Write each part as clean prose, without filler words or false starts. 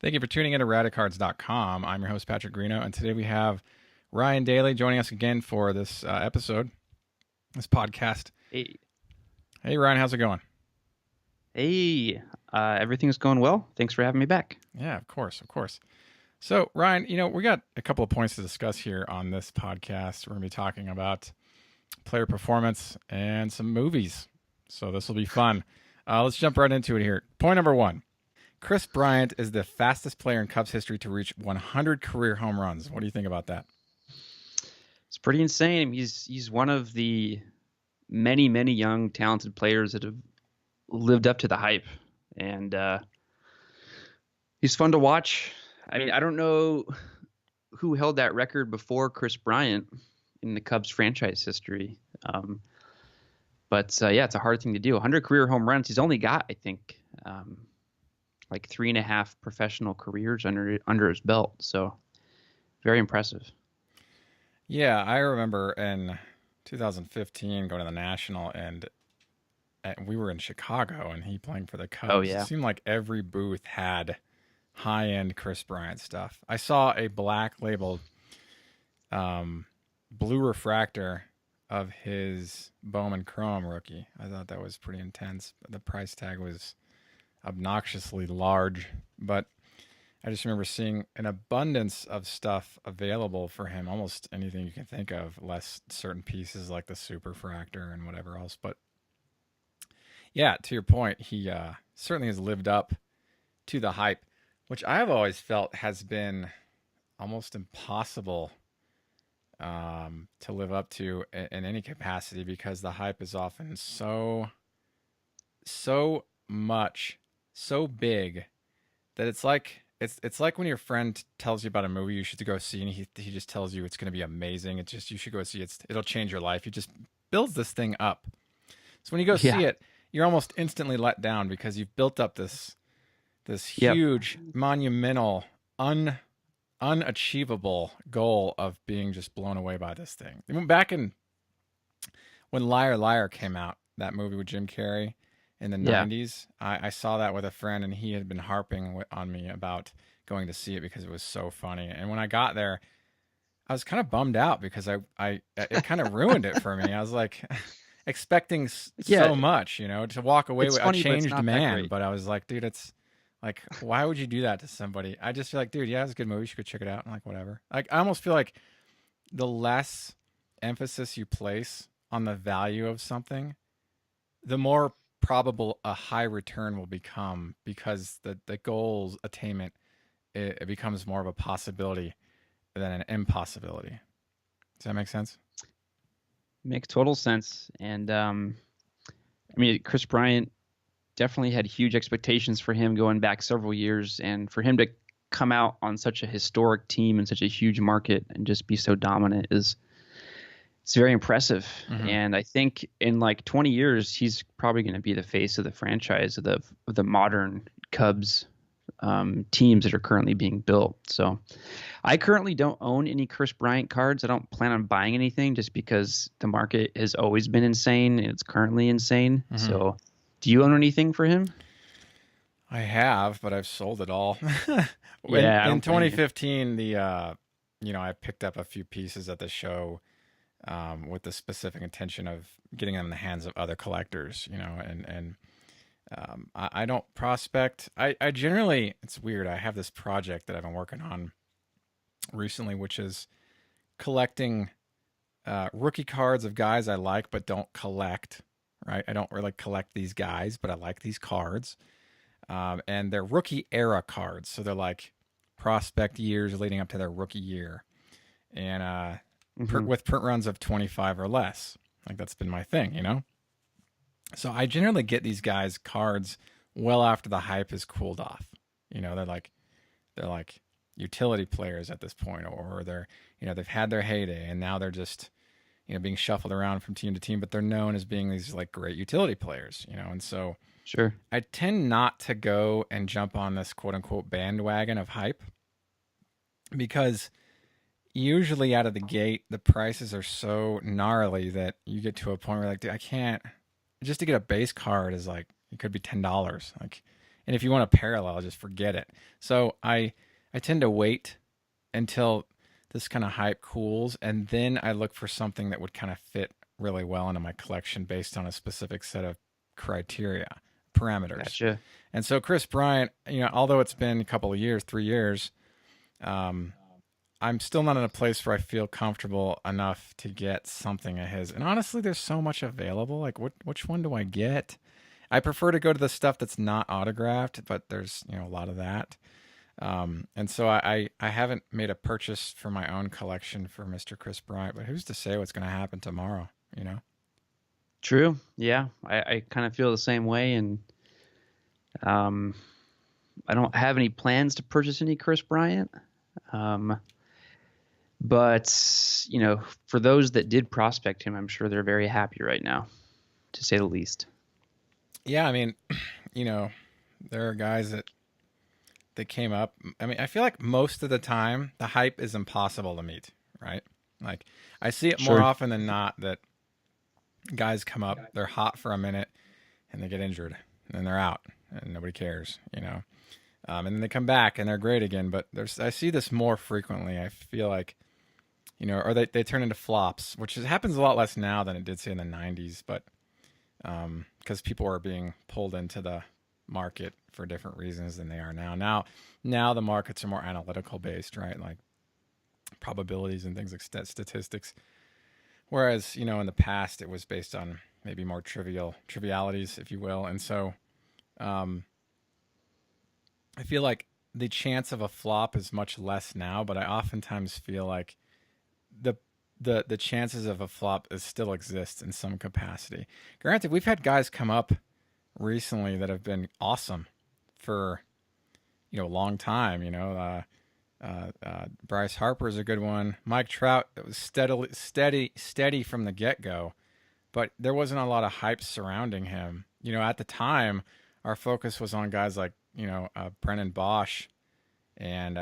Thank you for tuning in to Radicards.com. I'm your host, Patrick Greeno, and today we have Ryan Daly joining us again for this episode, this podcast. Hey, Hey, Ryan, how's it going? hey, everything's going well. Thanks for having me back. Yeah, of course, of course. So, Ryan, we got a couple of points to discuss here on this podcast. We're going to be talking about player performance and some movies. So this will be fun. Let's jump right into it here. Point number one. Chris Bryant is the fastest player in Cubs history to reach 100 career home runs. What do you think about that? It's pretty insane. He's one of the many young talented players that have lived up to the hype, and he's fun to watch. I mean, I don't know who held that record before Chris Bryant in the Cubs franchise history, but yeah, it's a hard thing to do. 100 career home runs. He's only got, I think, like 3.5 professional careers under his belt. So very impressive. Yeah, I remember in 2015 going to the National, and we were in Chicago, and he playing for the Cubs. Oh yeah. It seemed like every booth had high-end Chris Bryant stuff. I saw a black labeled blue refractor of his Bowman Chrome rookie. I thought that was pretty intense. The price tag was obnoxiously large, but I just remember seeing an abundance of stuff available for him, almost anything you can think of, less certain pieces like the super fractor and whatever else. But yeah, to your point, he certainly has lived up to the hype, which I've always felt has been almost impossible to live up to in any capacity, because the hype is often so much, so big that it's like when your friend tells you about a movie you should go see, and he just tells you it's going to be amazing. It's just, you should go see it. It'll change your life. He just builds this thing up. So when you go see it, you're almost instantly let down because you've built up this huge, monumental, unachievable goal of being just blown away by this thing. Back in when Liar Liar came out, that movie with Jim Carrey in the 90s, I saw that with a friend, and he had been harping on me about going to see it because it was so funny. And when I got there, I was kind of bummed out because it kind of ruined it for me. I was like expecting so much, to walk away with a changed man. But I was like, dude, it's like, why would you do that to somebody? I just feel like, dude, yeah, it's a good movie. You should go check it out. And like, whatever. Like, I almost feel like the less emphasis you place on the value of something, the more probable a high return will become, because the goal's attainment, it becomes more of a possibility than an impossibility. Does that make sense? Makes total sense. And I mean, Chris Bryant definitely had huge expectations for him going back several years, and for him to come out on such a historic team and such a huge market and just be so dominant it's very impressive. Mm-hmm. And I think in like 20 years, he's probably going to be the face of the franchise of the modern Cubs teams that are currently being built. So I currently don't own any Chris Bryant cards. I don't plan on buying anything just because the market has always been insane, and it's currently insane. Mm-hmm. So do you own anything for him? I have, but I've sold it all. In 2015, I picked up a few pieces at the show with the specific intention of getting them in the hands of other collectors, and I don't prospect. I generally, it's weird. I have this project that I've been working on recently, which is collecting rookie cards of guys I like but don't collect. Right? I don't really collect these guys, but I like these cards. And they're rookie era cards. So they're like prospect years leading up to their rookie year. And with print runs of 25 or less. Like, that's been my thing, So I generally get these guys cards well after the hype has cooled off. They're like utility players at this point, or they're, they've had their heyday, and now they're just, being shuffled around from team to team, but they're known as being these like great utility players, and so sure, I tend not to go and jump on this quote unquote bandwagon of hype, because usually out of the gate, the prices are so gnarly that you get to a point where like, dude, I can't, just to get a base card is like, it could be $10. Like, And if you want a parallel, just forget it. So I tend to wait until this kind of hype cools, and then I look for something that would kind of fit really well into my collection based on a specific set of criteria, parameters. Gotcha. And so Chris Bryant, although it's been a couple of years, 3 years, I'm still not in a place where I feel comfortable enough to get something of his. And honestly, there's so much available. Like, which one do I get? I prefer to go to the stuff that's not autographed, but there's a lot of that. And so I haven't made a purchase for my own collection for Mr. Chris Bryant, but who's to say what's going to happen tomorrow? True. Yeah, I kind of feel the same way, and I don't have any plans to purchase any Chris Bryant. But for those that did prospect him, I'm sure they're very happy right now, to say the least. Yeah, I mean, there are guys that came up. I mean, I feel like most of the time the hype is impossible to meet, right? Like, I see it more often than not that guys come up, they're hot for a minute, and they get injured, and then they're out, and nobody cares, and then they come back and they're great again. But I see this more frequently. I feel like, or they turn into flops, which happens a lot less now than it did, say, in the 90s, but because people are being pulled into the market for different reasons than they are now. Now the markets are more analytical based, right? Like probabilities and things like statistics. Whereas, in the past it was based on maybe more trivialities, if you will. And so I feel like the chance of a flop is much less now, but I oftentimes feel like the chances of a flop still exist in some capacity. Granted, we've had guys come up recently that have been awesome for a long time. Bryce Harper is a good one. Mike Trout, it was steady from the get-go, but there wasn't a lot of hype surrounding him. At the time, our focus was on guys like Brennan Bosch and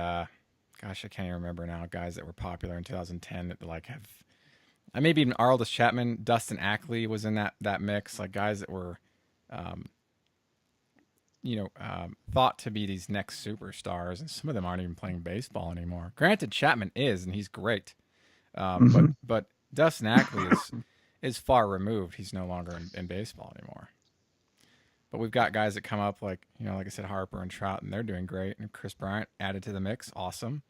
gosh, I can't even remember now, guys that were popular in 2010 that maybe even Aroldis Chapman, Dustin Ackley was in that mix, like guys that were thought to be these next superstars, and some of them aren't even playing baseball anymore. Granted, Chapman is, and he's great, but Dustin Ackley is far removed. He's no longer in baseball anymore. But we've got guys that come up like I said, Harper and Trout, and they're doing great. And Chris Bryant added to the mix, awesome.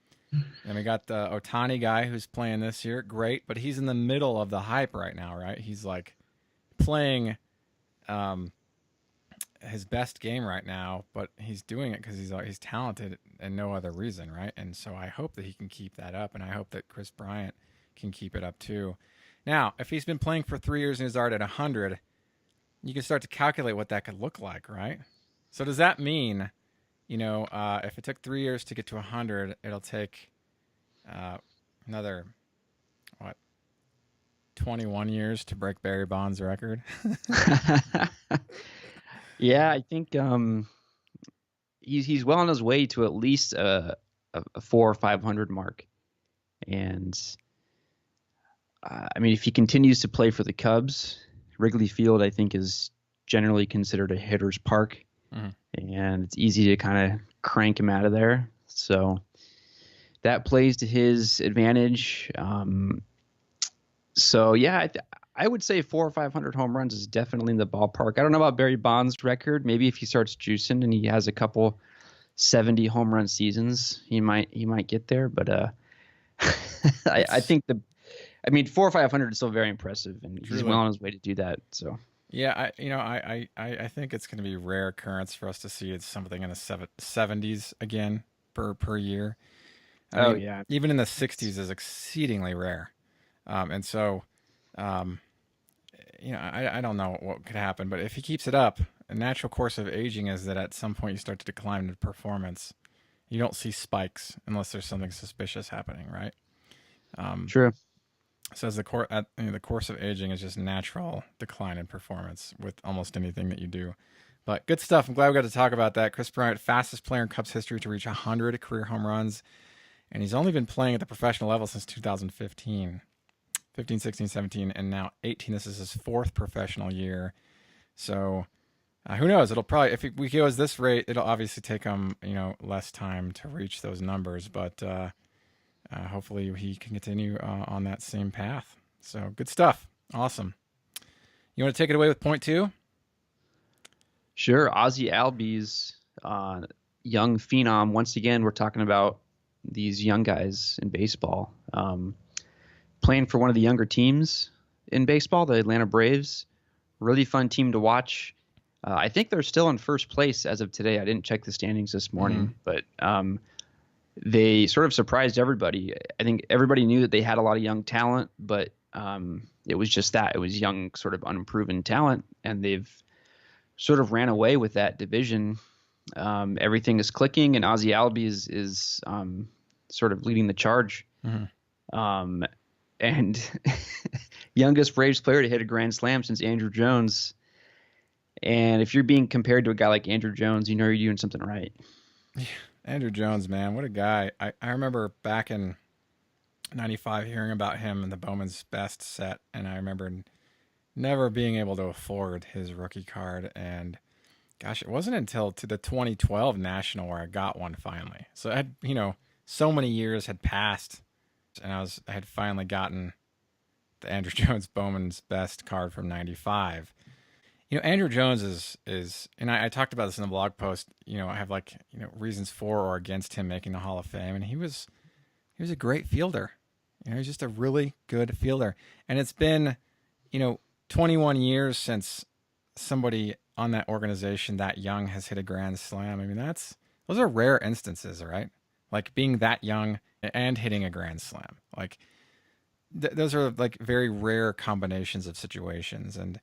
And we got the Ohtani guy who's playing this year, great, but he's in the middle of the hype right now, right? He's like playing his best game right now, but he's doing it because he's talented and no other reason, right? And so I hope that he can keep that up, and I hope that Chris Bryant can keep it up too. Now, if he's been playing for 3 years and is already at 100, you can start to calculate what that could look like, right? So does that mean, if it took 3 years to get to 100, it'll take another 21 years to break Barry Bonds' record? Yeah, I think he's well on his way to at least a 400 or 500 mark. And I mean, if he continues to play for the Cubs, Wrigley Field, I think, is generally considered a hitter's park. Mm-hmm. And it's easy to kind of crank him out of there. So that plays to his advantage. So, yeah, I would say 400 or 500 home runs is definitely in the ballpark. I don't know about Barry Bonds' record. Maybe if he starts juicing and he has a couple 70 home run seasons, he might get there. But I think 400 or 500 is still very impressive, and he's well on his way to do that. So yeah, I think it's going to be a rare occurrence for us to see something in the 70s again per year. I mean, yeah, even in the 60s is exceedingly rare, and so I don't know what could happen, but if he keeps it up, a natural course of aging is that at some point you start to decline in performance. You don't see spikes unless there's something suspicious happening, right? True. So as the course of aging is just natural decline in performance with almost anything that you do. But good stuff. I'm glad we got to talk about that. Chris Bryant, fastest player in Cubs history to reach 100 career home runs. And he's only been playing at the professional level since 2015. 15, 16, 17, and now 18. This is his fourth professional year. So Who knows? It'll probably, if we go at this rate, it'll obviously take him, less time to reach those numbers. But hopefully he can continue on that same path. So good stuff. Awesome. You want to take it away with point two? Sure. Ozzy Albies, young phenom. Once again, we're talking about these young guys in baseball. Playing for one of the younger teams in baseball, the Atlanta Braves. Really fun team to watch. I think they're still in first place as of today. I didn't check the standings this morning, but they sort of surprised everybody. I think everybody knew that they had a lot of young talent, but it was just that. It was young, sort of unproven talent, and they've sort of ran away with that division. Everything is clicking, and Ozzy Albies is sort of leading the charge. And youngest Braves player to hit a grand slam since Andrew Jones. And if you're being compared to a guy like Andrew Jones, you know you're doing something right. Yeah, Andrew Jones, man, what a guy. I remember back in 95 hearing about him in the Bowman's Best set, and I remember never being able to afford his rookie card. And gosh, it wasn't until to the 2012 National where I got one finally. So I had, so many years had passed, and I had finally gotten the Andrew Jones Bowman's Best card from 95. Andrew Jones is, and I talked about this in the blog post. I have reasons for or against him making the Hall of Fame, and he was a great fielder. He's just a really good fielder, and it's been, 21 years since somebody on that organization that young has hit a grand slam. I mean, those are rare instances, right? Like being that young and hitting a grand slam. Like those are like very rare combinations of situations, and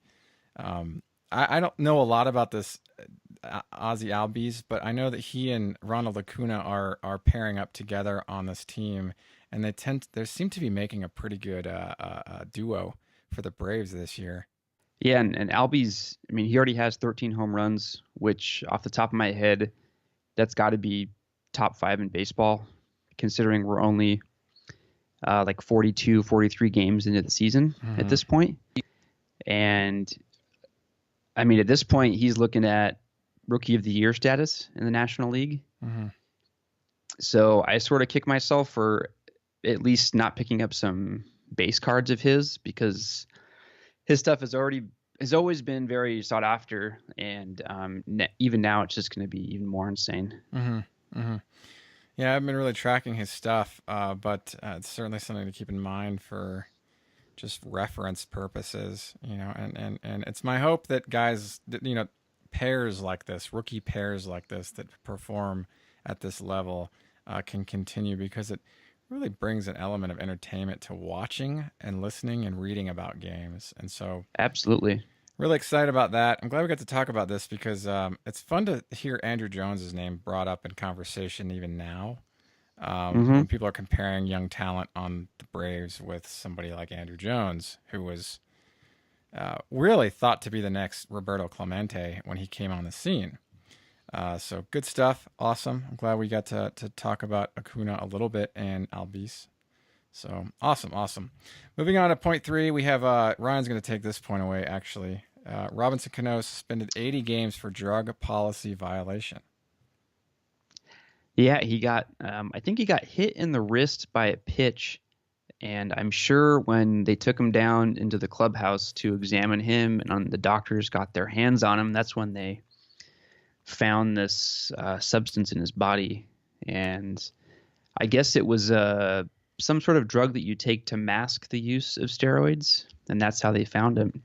I don't know a lot about this Ozzy Albies, but I know that he and Ronald Acuna are pairing up together on this team, and they seem to be making a pretty good duo for the Braves this year. Yeah, and Albies, I mean, he already has 13 home runs, which off the top of my head, that's got to be top 5 in baseball, considering we're only 42, 43 games into the season at this point. And I mean, at this point, he's looking at Rookie of the Year status in the National League. So I sort of kick myself for at least not picking up some base cards of his, because his stuff has always been very sought after, and even now it's just going to be even more insane. Yeah, I've been really tracking his stuff, but it's certainly something to keep in mind for just reference purposes, and it's my hope that guys, pairs like this, rookie pairs like this that perform at this level can continue, because it really brings an element of entertainment to watching and listening and reading about games. And so absolutely really excited about that. I'm glad we got to talk about this, because it's fun to hear Andrew Jones's name brought up in conversation even now. When people are comparing young talent on the Braves with somebody like Andrew Jones, who was really thought to be the next Roberto Clemente when he came on the scene. So good stuff. Awesome. I'm glad we got to talk about Acuna a little bit and Albies. So awesome. Moving on to point 3, we have Ryan's going to take this point away, actually. Robinson Cano suspended 80 games for drug policy violation. Yeah, he got, I think he got hit in the wrist by a pitch, and I'm sure when they took him down into the clubhouse to examine him, and the doctors got their hands on him, that's when they found this substance in his body. And I guess it was some sort of drug that you take to mask the use of steroids, and that's how they found him.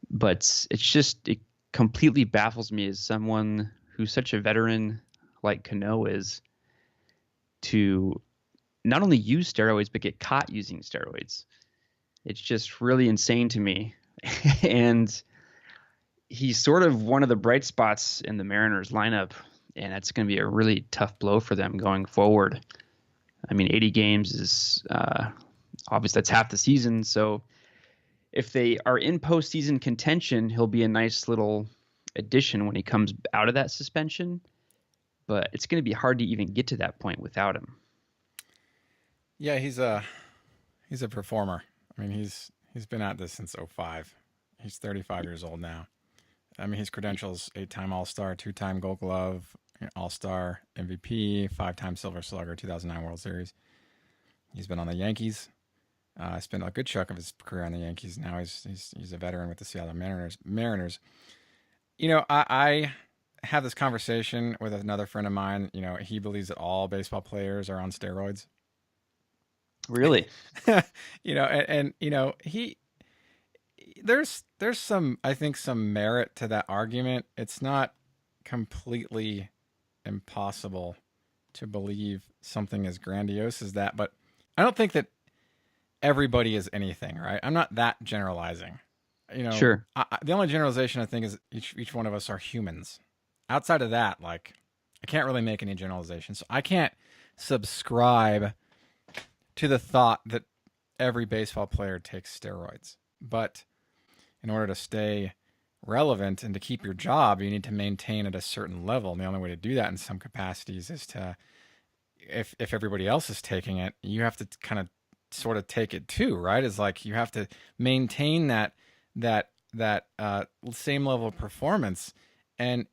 But it completely baffles me as someone who's such a veteran like Cano is, to not only use steroids but get caught using steroids. It's just really insane to me. And he's sort of one of the bright spots in the Mariners lineup, and that's going to be a really tough blow for them going forward. I mean, 80 games is obviously that's half the season, so if they are in postseason contention, he'll be a nice little addition when he comes out of that suspension. But it's going to be hard to even get to that point without him. Yeah, he's a performer. I mean, he's been at this since 2005. He's 35 years old now. I mean, his credentials: 8-time All-Star, 2-time Gold Glove, All-Star, MVP, 5-time Silver Slugger, 2009 World Series. He's been on the Yankees. Spent a good chunk of his career on the Yankees. Now he's a veteran with the Seattle Mariners. I have this conversation with another friend of mine. He believes that all baseball players are on steroids. Really? And he there's some, I think, some merit to that argument. It's not completely impossible to believe something as grandiose as that, but I don't think that everybody is anything, right? I'm not that generalizing. Sure. The only generalization I think is each one of us are humans. Outside of that, like, I can't really make any generalizations. So I can't subscribe to the thought that every baseball player takes steroids. But in order to stay relevant and to keep your job, you need to maintain at a certain level. And the only way to do that in some capacities is to, if everybody else is taking it, you have to kind of sort of take it too, right? It's like you have to maintain that same level of performance. And,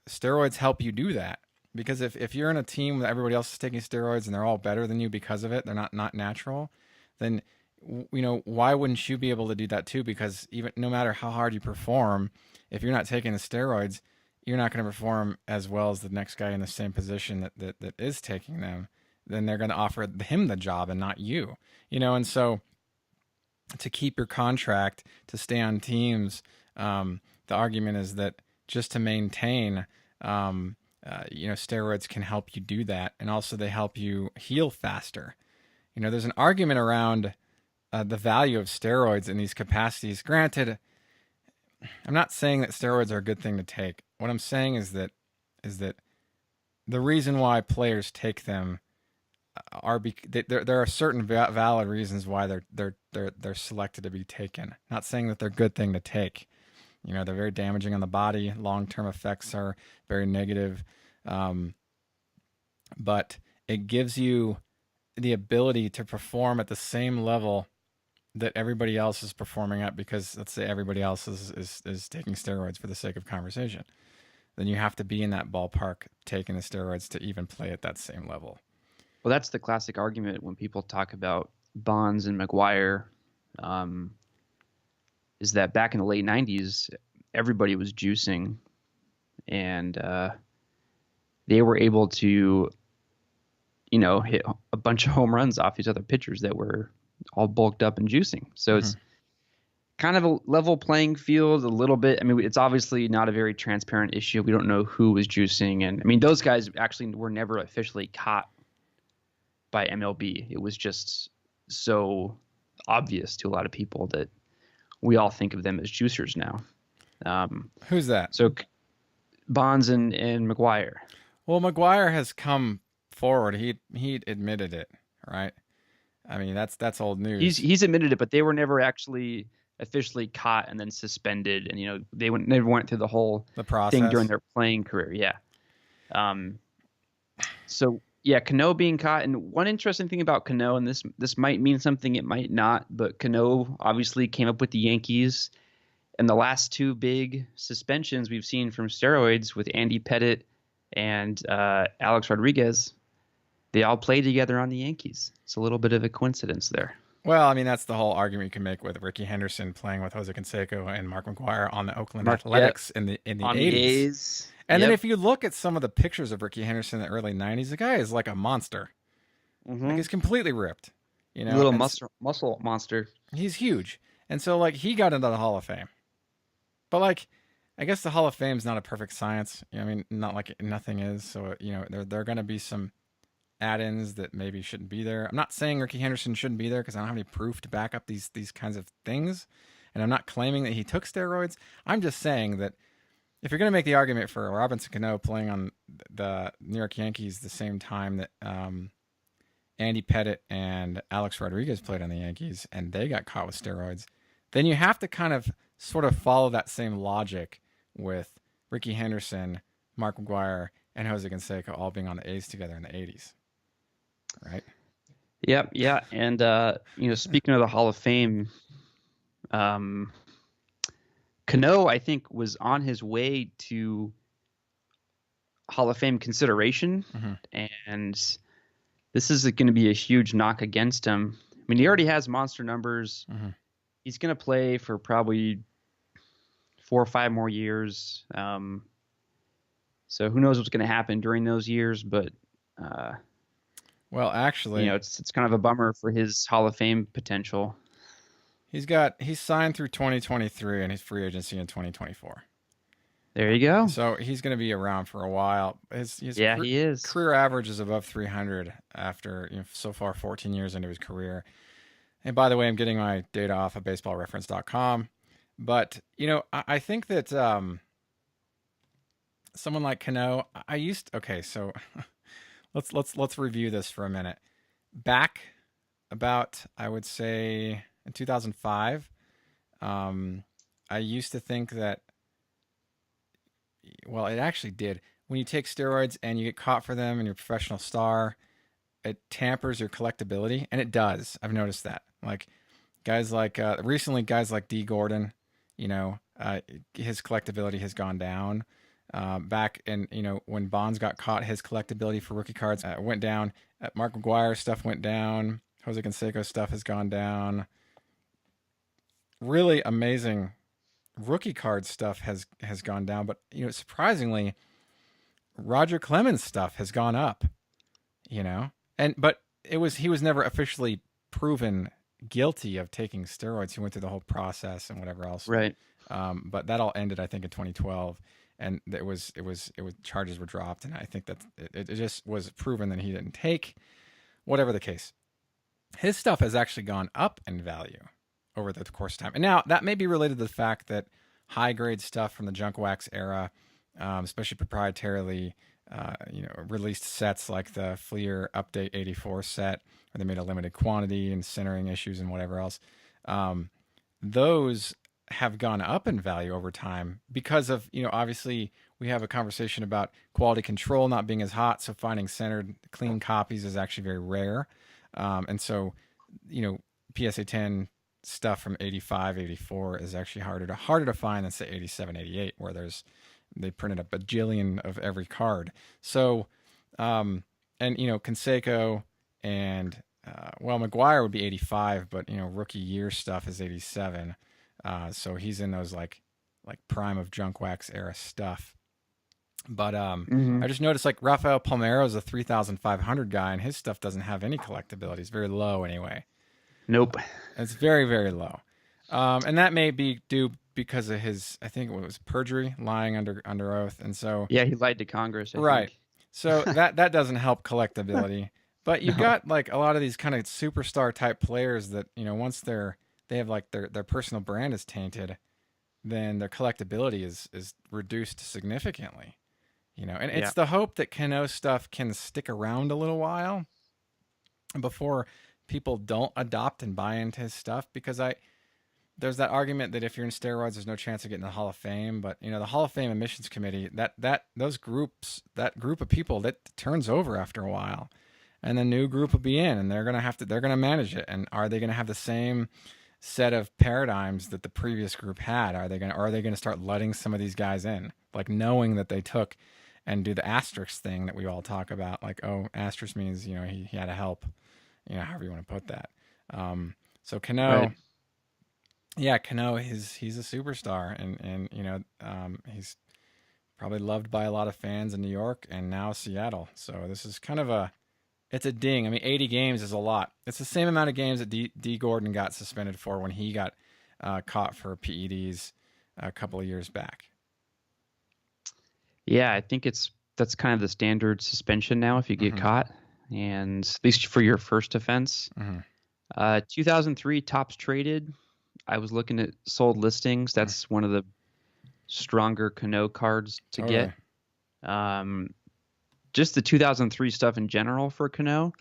steroids help you do that. Because if you're in a team that everybody else is taking steroids and they're all better than you because of it, they're not natural, then, why wouldn't you be able to do that too? Because even no matter how hard you perform, if you're not taking the steroids, you're not going to perform as well as the next guy in the same position that is taking them. Then they're going to offer him the job and not you, and so to keep your contract, to stay on teams, the argument is that just to maintain, steroids can help you do that. And also they help you heal faster. There's an argument around the value of steroids in these capacities. Granted, I'm not saying that steroids are a good thing to take. What I'm saying is that the reason why players take them there are certain valid reasons why they're selected to be taken. Not saying that they're a good thing to take. They're very damaging on the body. Long-term effects are very negative. But it gives you the ability to perform at the same level that everybody else is performing at, because let's say everybody else is taking steroids for the sake of conversation. Then you have to be in that ballpark taking the steroids to even play at that same level. Well, that's the classic argument when people talk about Bonds and McGwire, is that back in the late 90s, everybody was juicing, and they were able to, hit a bunch of home runs off these other pitchers that were all bulked up and juicing. So it's kind of a level playing field a little bit. I mean, it's obviously not a very transparent issue. We don't know who was juicing. And I mean, those guys actually were never officially caught by MLB. It was just so obvious to a lot of people that we all think of them as juicers now. Who's that? So Bonds and McGwire. Well, McGwire has come forward. He admitted it, right? I mean, that's old news. He's admitted it, but they were never actually officially caught and then suspended, and they never went through the whole process thing during their playing career. Yeah. So yeah, Cano being caught, and one interesting thing about Cano, and this might mean something, it might not, but Cano obviously came up with the Yankees, and the last two big suspensions we've seen from steroids with Andy Pettitte and Alex Rodriguez, they all played together on the Yankees. It's a little bit of a coincidence there. Well, I mean, that's the whole argument you can make with Ricky Henderson playing with Jose Canseco and Mark McGwire on the Oakland Athletics in the 80s. And then if you look at some of the pictures of Ricky Henderson in the early 90s, the guy is like a monster. Like, he's completely ripped. Little muscle monster. He's huge. And so, like, he got into the Hall of Fame. But, like, I guess the Hall of Fame is not a perfect science. I mean, not like nothing is. So, there are going to be some add-ins that maybe shouldn't be there. I'm not saying Ricky Henderson shouldn't be there because I don't have any proof to back up these kinds of things. And I'm not claiming that he took steroids. I'm just saying that if you're going to make the argument for Robinson Cano playing on the New York Yankees the same time that Andy Pettitte and Alex Rodriguez played on the Yankees and they got caught with steroids, then you have to kind of sort of follow that same logic with Ricky Henderson, Mark McGwire, and Jose Canseco all being on the A's together in the 80s. Right? Yep, yeah. And, speaking of the Hall of Fame, Cano Cano, I think, was on his way to Hall of Fame consideration, and this is going to be a huge knock against him. I mean, he already has monster numbers. He's going to play for probably 4 or 5 more years. So who knows what's going to happen during those years, but well, actually, it's kind of a bummer for his Hall of Fame potential. He's signed through 2023 and his free agency in 2024. There you go. So he's going to be around for a while. He is. Career average is above 300 after so far 14 years into his career. And by the way, I'm getting my data off of baseballreference.com. But I think that someone like Cano, so let's review this for a minute. Back about, I would say, in 2005, I used to think that, well, it actually did. When you take steroids and you get caught for them and you're a professional star, it tampers your collectability, and it does. I've noticed that. Like guys like recently, guys like D. Gordon, his collectability has gone down. Back in when Bonds got caught, his collectability for rookie cards went down. Mark McGwire stuff went down. Jose Canseco stuff has gone down. Really amazing rookie card stuff has gone down, but surprisingly, Roger Clemens stuff has gone up. But he was never officially proven guilty of taking steroids. He went through the whole process and whatever else. Right. But that all ended, I think, in 2012, and it was charges were dropped, and I think that it just was proven that he didn't take. Whatever the case, his stuff has actually gone up in value over the course of time. And now that may be related to the fact that high grade stuff from the junk wax era, especially proprietarily, released sets like the Fleer Update 84 set, where they made a limited quantity and centering issues and whatever else. Those have gone up in value over time because of, obviously we have a conversation about quality control not being as hot. So finding centered clean copies is actually very rare. And so, PSA 10 stuff from 85, 84 is actually harder to find than say 87, 88, where they printed a bajillion of every card. So, Canseco and, McGwire would be 85, but, rookie year stuff is 87. So he's in those like prime of junk wax era stuff. But I just noticed like Rafael Palmeiro is a 3,500 guy, and his stuff doesn't have any collectability. It's very low anyway. Nope. It's very, very low. And that may be due because of his, I think it was perjury, lying under oath. And so, yeah, he lied to Congress. I right. think. So that doesn't help collectability, but you've got like a lot of these kind of superstar type players that, once they have like their personal brand is tainted, then their collectability is reduced significantly, and it's the hope that Cano stuff can stick around a little while before people don't adopt and buy into his stuff, because there's that argument that if you're in steroids, there's no chance of getting the Hall of Fame. But the Hall of Fame admissions committee, that group of people, that turns over after a while, and the new group will be in, and they're gonna manage it. And are they gonna have the same set of paradigms that the previous group had? Are they gonna start letting some of these guys in, like knowing that they took and do the asterisk thing that we all talk about, like, oh, asterisk means he had to help. However you want to put that. So Cano, right. Yeah, Cano, he's a superstar, and he's probably loved by a lot of fans in New York and now Seattle. So this is kind of it's a ding. I mean, 80 games is a lot. It's the same amount of games that D. Gordon got suspended for when he got caught for PEDs a couple of years back. Yeah, I think that's kind of the standard suspension now if you get caught. And at least for your first offense. 2003 tops traded. I was looking at sold listings. That's one of the stronger Cano cards to get. Just the 2003 stuff in general for Cano.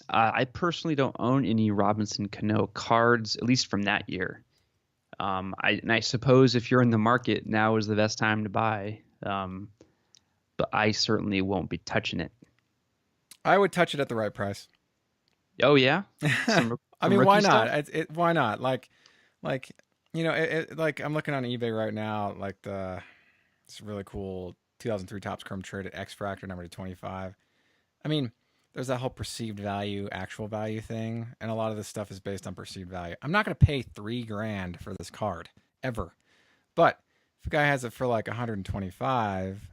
I personally don't own any Robinson Cano cards, at least from that year. I suppose if you're in the market, now is the best time to buy. But I certainly won't be touching it. I would touch it at the right price. Oh yeah. I mean, why not? Why not? Like like I'm looking on eBay right now, like it's really cool 2003 Topps Chrome traded X Fractor number to 25. I mean, there's that whole perceived value, actual value thing, and a lot of this stuff is based on perceived value. I'm not going to pay $3,000 for this card ever, but if a guy has it for like 125,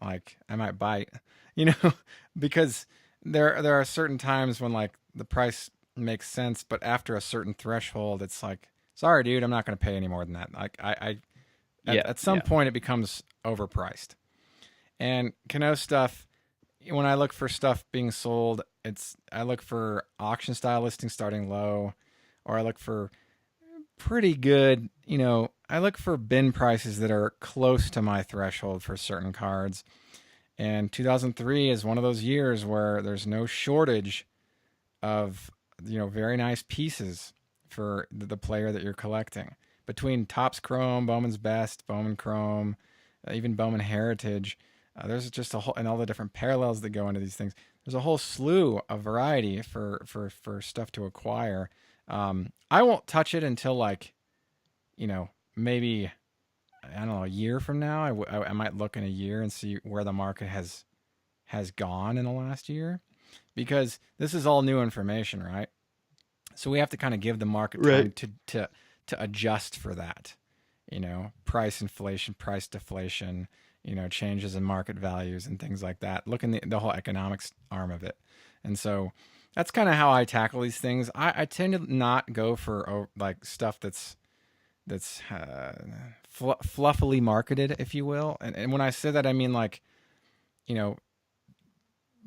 like I might bite, you know, because there are certain times when like the price makes sense, but after a certain threshold, it's like, sorry, dude, I'm not going to pay any more than that. Like at some point it becomes overpriced. And Cano stuff, when I look for stuff being sold, I look for auction style listings starting low, or I look for pretty good, I look for bin prices that are close to my threshold for certain cards. And 2003 is one of those years where there's no shortage of, very nice pieces for the player that you're collecting. Between Topps Chrome, Bowman's Best, Bowman Chrome, even Bowman Heritage, there's just and all the different parallels that go into these things. There's a whole slew of variety for stuff to acquire. I won't touch it until like, maybe, I don't know, a year from now. I might look in a year and see where the market has gone in the last year, because this is all new information, right? So we have to kind of give the market time to adjust for that, price inflation, price deflation, changes in market values and things like that. Look in the whole economics arm of it. And so that's kind of how I tackle these things. I tend to not go for like stuff that's fluffily marketed, if you will. And when I say that, I mean like,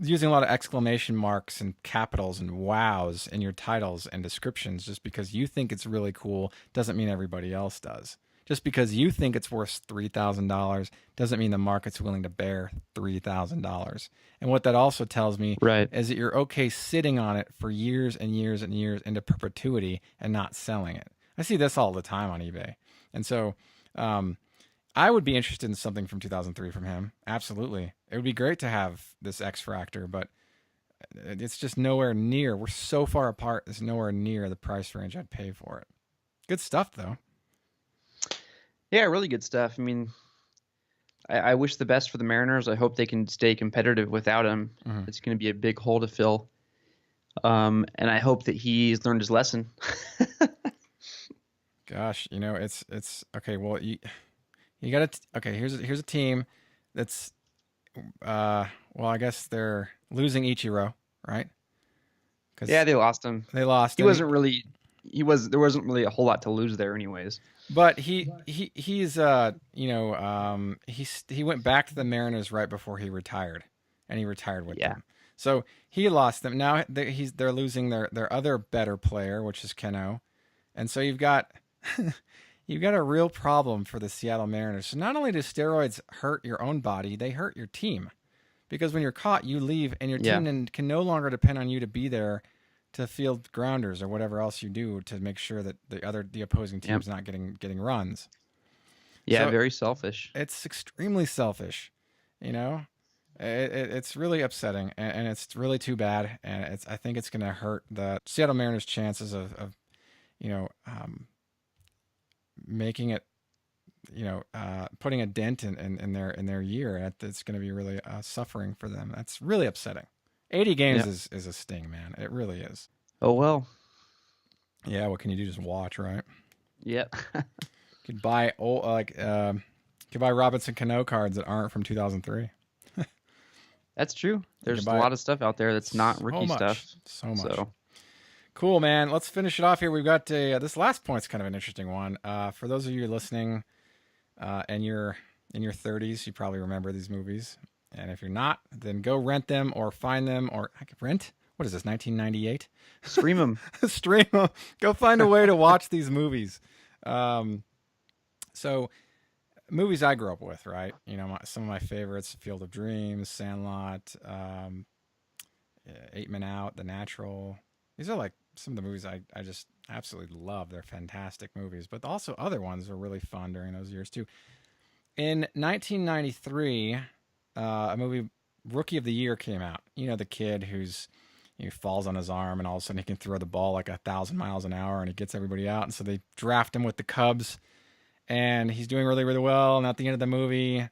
using a lot of exclamation marks and capitals and wows in your titles and descriptions. Just because you think it's really cool doesn't mean everybody else does. Just because you think it's worth $3,000 doesn't mean the market's willing to bear $3,000. And what that also tells me is that you're okay sitting on it for years and years and years into perpetuity and not selling it. I see this all the time on eBay. And so I would be interested in something from 2003 from him. Absolutely. It would be great to have this X Fractor, but it's just nowhere near. We're so far apart. It's nowhere near the price range I'd pay for it. Good stuff, though. Yeah, really good stuff. I mean, I wish the best for the Mariners. I hope they can stay competitive without him. Mm-hmm. It's going to be a big hole to fill. And I hope that he's learned his lesson. Gosh, it's okay. Well, you got to. Okay, here's a team that's. Well, I guess they're losing Ichiro, right? Yeah, they lost him. They lost. There wasn't really a whole lot to lose there, anyways. But he went back to the Mariners right before he retired, and he retired with them. So he lost them. Now they're losing their other better player, which is Cano, and so you've got a real problem for the Seattle Mariners. So not only do steroids hurt your own body, they hurt your team, because when you're caught, you leave, and your team can no longer depend on you to be there to field grounders or whatever else you do to make sure that the opposing team's not getting runs. Yeah, so very selfish. It's extremely selfish, It's really upsetting, and it's really too bad. And I think it's going to hurt the Seattle Mariners' chances of making it, putting a dent in their year. It's going to be really suffering for them. That's really upsetting. 80 games is a sting, man. It really is. Oh, well. Yeah, what can you do? Just watch, right? Yep. Could buy Robinson Cano cards that aren't from 2003. That's true. There's a lot of stuff out there that's not rookie stuff. So much. Cool, man. Let's finish it off here. We've got this last point's kind of an interesting one. For those of you listening, and you're in your 30s, you probably remember these movies. And if you're not, then go rent them or find them, or rent. What is this, 1998? Stream them. Stream them. Go find a way to watch these movies. So movies I grew up with, right? Some of my favorites: Field of Dreams, Sandlot, 8 Men Out, The Natural. These are like some of the movies I just absolutely love. They're fantastic movies, but also other ones were really fun during those years too. In 1993, a movie, Rookie of the Year, came out. The kid who's he falls on his arm, and all of a sudden he can throw the ball like 1,000 miles an hour, and he gets everybody out. And so they draft him with the Cubs, and he's doing really, really well. And at the end of the movie,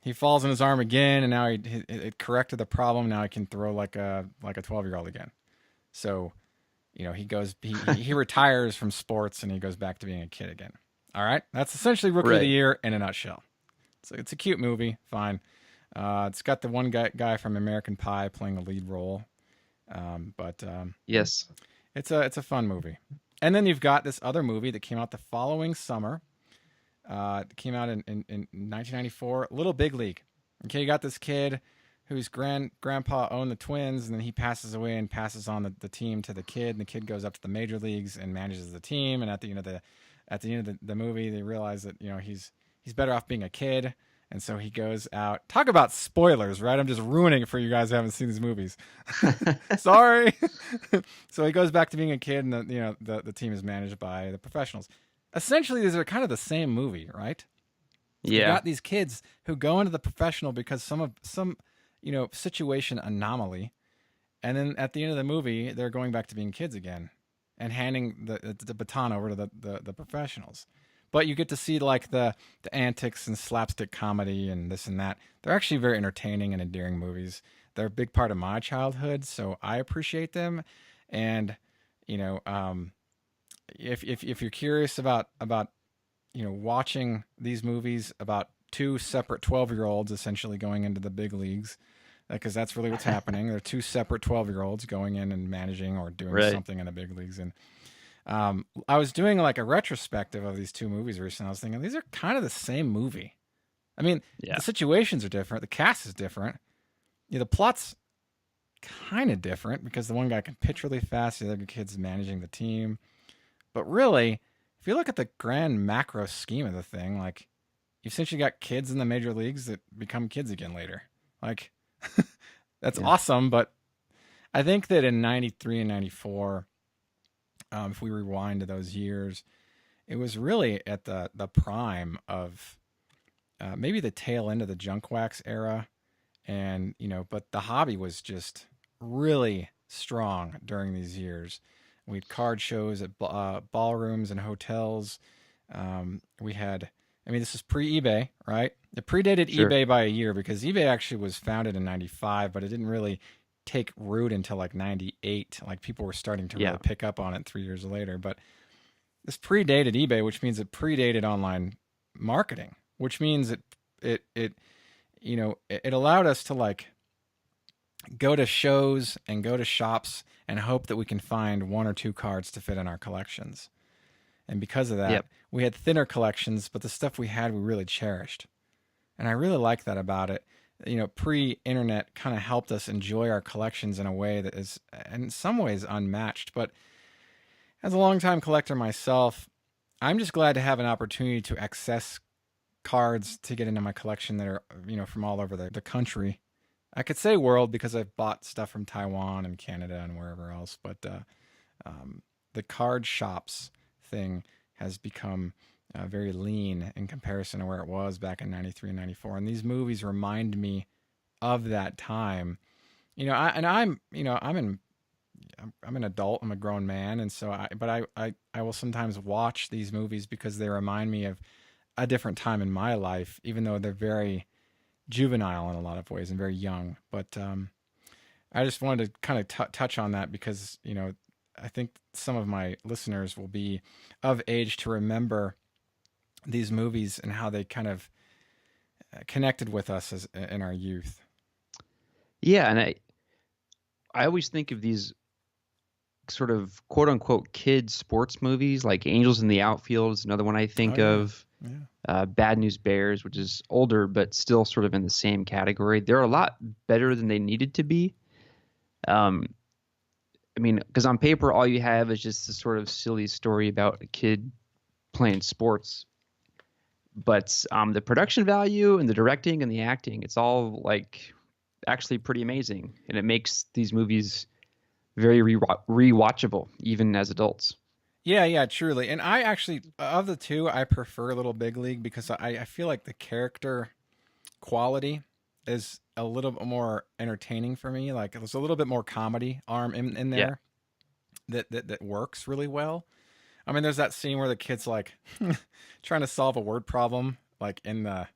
he falls on his arm again, and now it corrected the problem. Now he can throw like a 12-year-old again. So, he retires from sports, and he goes back to being a kid again. All right, that's essentially Rookie of the Year in a nutshell. So it's a cute movie, fine. It's got the one guy from American Pie playing a lead role. Yes, it's a fun movie. And then you've got this other movie that came out the following summer. It came out in 1994, Little Big League. Okay, you got this kid whose grandpa owned the Twins, and then he passes away and passes on the team to the kid, and the kid goes up to the major leagues and manages the team. And at the end of the movie, they realize that he's better off being a kid. And so he goes out. Talk about spoilers, right? I'm just ruining it for you guys who haven't seen these movies. Sorry. So he goes back to being a kid, and the team is managed by the professionals. Essentially, these are kind of the same movie, right? Yeah. You got these kids who go into the professional because some situation anomaly, and then at the end of the movie, they're going back to being kids again, and handing the baton over to the professionals. But you get to see like the antics and slapstick comedy and this and that. They're actually very entertaining and endearing movies. They're a big part of my childhood, so I appreciate them. And if you're curious about watching these movies about two separate 12-year-olds essentially going into the big leagues, because that's really what's happening. They're two separate 12-year-olds going in and managing or doing something in the big leagues. And I was doing like a retrospective of these two movies recently. I was thinking these are kind of the same movie. I mean, the situations are different. The cast is different. The plot's kind of different because the one guy can pitch really fast. The other kid's managing the team. But really, if you look at the grand macro scheme of the thing, like you've essentially got kids in the major leagues that become kids again later. Like that's awesome. But I think that in 93 and 94, if we rewind to those years, it was really at the prime of maybe the tail end of the junk wax era. And, but the hobby was just really strong during these years. We had card shows at ballrooms and hotels. We had, this is pre-eBay, right? It predated eBay by a year because eBay actually was founded in 95, but it didn't really take root until like 98. Like people were starting to really pick up on it 3 years later. But this predated eBay, which means it predated online marketing, which means it allowed us to like go to shows and go to shops and hope that we can find one or two cards to fit in our collections. And because of that, we had thinner collections, but the stuff we had, we really cherished. And I really like that about it. Pre-internet kind of helped us enjoy our collections in a way that is, in some ways, unmatched. But as a longtime collector myself, I'm just glad to have an opportunity to access cards to get into my collection that are, from all over the country. I could say world because I've bought stuff from Taiwan and Canada and wherever else. But the card shops thing has become very lean in comparison to where it was back in 93 and 94. And these movies remind me of that time. I'm an adult, I'm a grown man. And so I will sometimes watch these movies because they remind me of a different time in my life, even though they're very juvenile in a lot of ways and very young. But I just wanted to kind of touch on that because, I think some of my listeners will be of age to remember these movies and how they kind of connected with us in our youth. Yeah, and I always think of these sort of quote unquote kid sports movies, like Angels in the Outfield is another one I think of. Yeah. Bad News Bears, which is older but still sort of in the same category. They're a lot better than they needed to be. Because on paper, all you have is just a sort of silly story about a kid playing sports. But the production value and the directing and the acting, it's all like actually pretty amazing. And it makes these movies very rewatchable, even as adults. Yeah, truly. And I actually, of the two, I prefer Little Big League because I feel like the character quality is a little bit more entertaining for me. Like there's a little bit more comedy arm in there that works really well. I mean, there's that scene where the kid's like trying to solve a word problem, like in the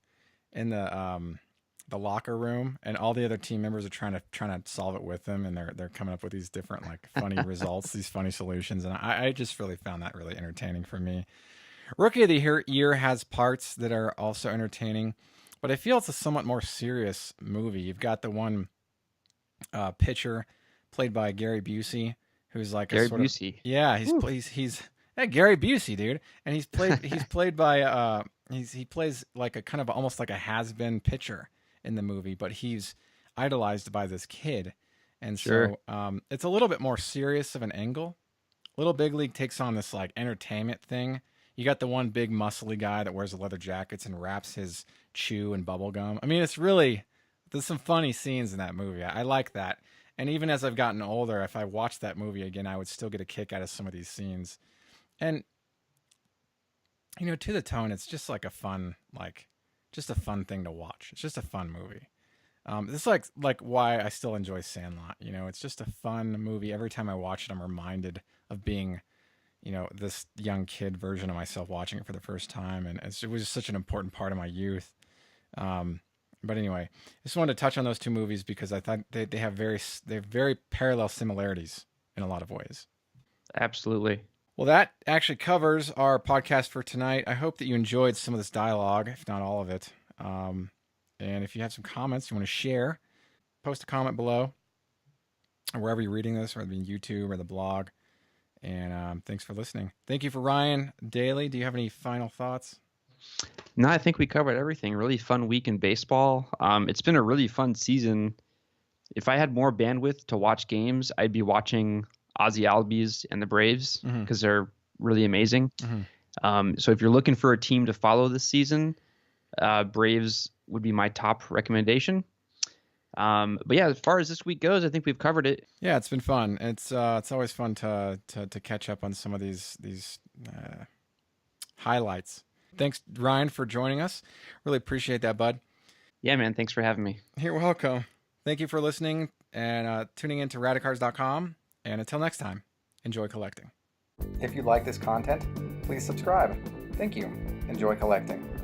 locker room, and all the other team members are trying to solve it with him, and they're coming up with these different like funny results, these funny solutions, and I just really found that really entertaining for me. Rookie of the Year has parts that are also entertaining, but I feel it's a somewhat more serious movie. You've got the one pitcher played by Gary Busey, who's like Gary a sort Busey. of yeah, he's Gary Busey, dude, and he's played by he plays like a kind of almost like a has-been pitcher in the movie, but he's idolized by this kid, and Sure. so it's a little bit more serious of an angle. Little Big League takes on this like entertainment thing. You got the one big muscly guy that wears the leather jackets and wraps his chew in bubble gum. I mean, there's some funny scenes in that movie. I like that. And even as I've gotten older, if I watched that movie again, I would still get a kick out of some of these scenes. And to the tone, it's just like just a fun thing to watch. It's just a fun movie. This is like why I still enjoy Sandlot. It's just a fun movie. Every time I watch it, I'm reminded of being, this young kid version of myself watching it for the first time, and it was just such an important part of my youth. But anyway, I just wanted to touch on those two movies because I thought they have very parallel similarities in a lot of ways. Absolutely. Well, that actually covers our podcast for tonight. I hope that you enjoyed some of this dialogue, if not all of it. And if you have some comments you want to share, post a comment below, or wherever you're reading this, whether it be YouTube or the blog. And thanks for listening. Thank you for Ryan Daly. Do you have any final thoughts? No, I think we covered everything. Really fun week in baseball. It's been a really fun season. If I had more bandwidth to watch games, I'd be watching Ozzy Albies and the Braves because they're really amazing. So if you're looking for a team to follow this season, Braves would be my top recommendation. But yeah, as far as this week goes, I think we've covered it. Yeah, it's been fun. It's always fun to catch up on some of these highlights. Thanks, Ryan, for joining us. Really appreciate that, bud. Yeah, man. Thanks for having me. You're welcome. Thank you for listening and tuning in to Radicards.com. And until next time, enjoy collecting. If you like this content, please subscribe. Thank you. Enjoy collecting.